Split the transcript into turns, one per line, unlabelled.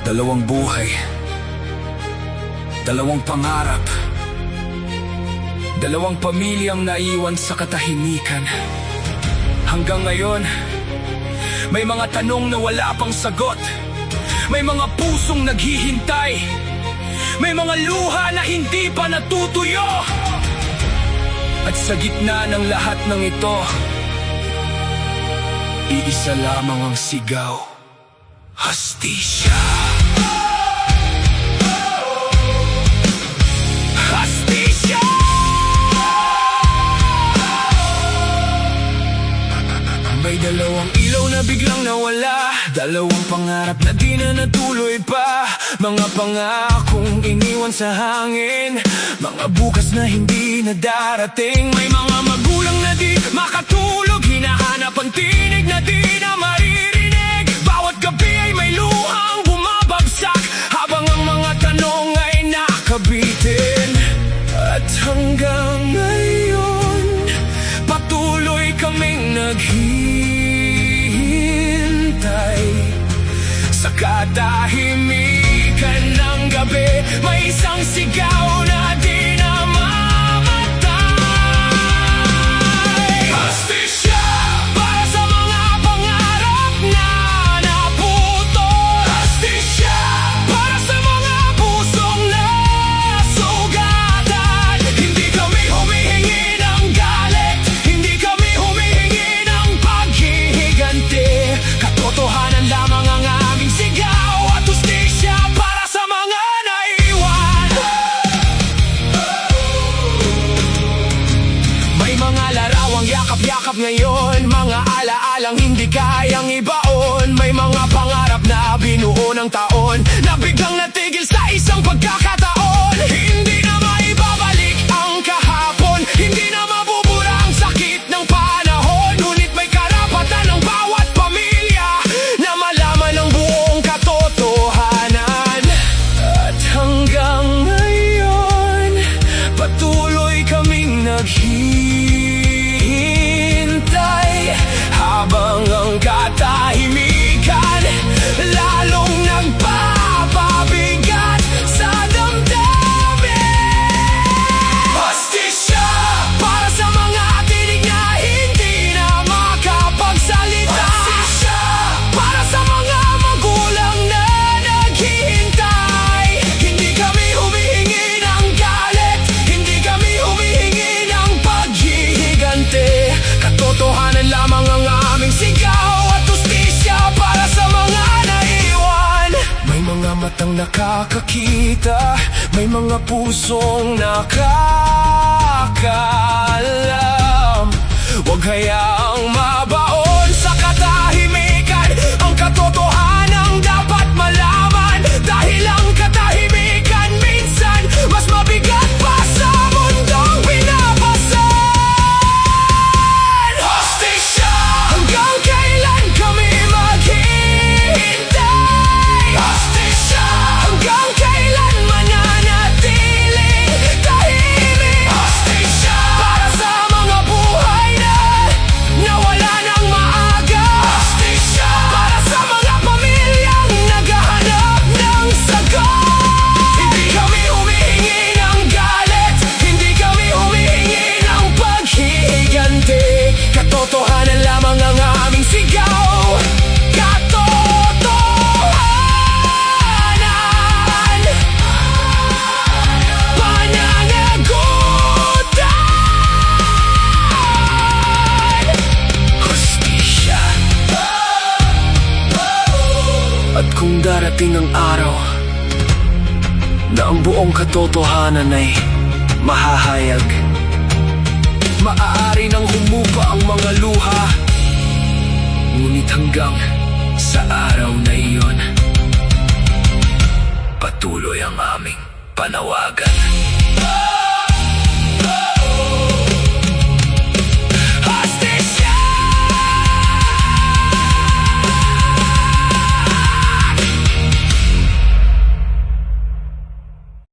Dalawang buhay, dalawang pangarap, dalawang pamilyang naiwan sa katahimikan. Hanggang ngayon, may mga tanong na wala pang sagot. May mga pusong naghihintay. May mga luha na hindi pa natutuyo. At sa gitna ng lahat ng ito, iisa lamang ang sigaw: Hustisya! Hustisya! May dalawang ilaw na biglang nawala, dalawang pangarap na di na natuloy pa. Mga pangakong iniwan sa hangin, mga bukas na hindi na darating. May mga magulang na di makatulog, hinahanap ang tinig na di na maririnig. Bawat gabi ay may luhang bumabagsak, habang ang mga tanong ay nakabitin. At hanggang ngayon, patuloy kaming naghihintay. Sa katahimikan ng gabi, may isang sigaw na di namamatay. Hustisya! Para sa mga pangarap na naputol. Hustisya! Para sa mga pusong nasugatan. Hindi kami humihingi ng galit, hindi kami humihingi ng paghihiganti. Katotohanan lamang ang aming sigaw, at hustisya para sa mga naiwan. May mga larawang yakap-yakap ngayon, mga alaalang hindi kayang ibaon. May mga pangarap na binuo ng taon, na biglang natigil sa isang pagkakataon. Hindi na maibabalik ang kahapon, hindi na mabubura ang sakit ng panahon. Ngunit may karapatan ng bawat pamilya na malaman ang buong katotohanan. At hanggang ngayon, patuloy kaming naghihintay, habang ang katahimikan lalong nagpapabigat sa damdamin. Hustisya! Para sa mga tinig na hindi na makapagsalita. Hustisya! Para sa mga magulang na naghihintay. Hindi kami humihingi ng galit, hindi kami humihingi ng paghihiganti. Katotohanan lamang ang aming sigaw, at hustisya para sa mga naiwan. May mga matang nakakakita, may mga pusong nakakaalam. Huwag hayaang mabaon sa katahimikan ang katotohanang dapat malaman. Dahil ang katahimikan minsan mas mabigat pa sa mundong pinapasan. Hustisya! Hanggang kailan kami maghihintay? Hustisya! Hanggang kailan mananatiling tahimik? Hustisya! Para sa mga buhay na nawala ng maaga. Hustisya! Para sa mga pamilyang naghahanap ng sagot. Hindi kami humihingi ng galit, hindi kami humihingi ng paghihiganti. Katotohanan lamang ang aming sigaw. Katotohanan! Pananagutan! Hustisya! At kung darating ang araw na ang buong katotohanan ay mahahayag, maaari nang humupa ang mga luha. Ngunit hanggang sa araw na iyon, patuloy ang aming panawagan.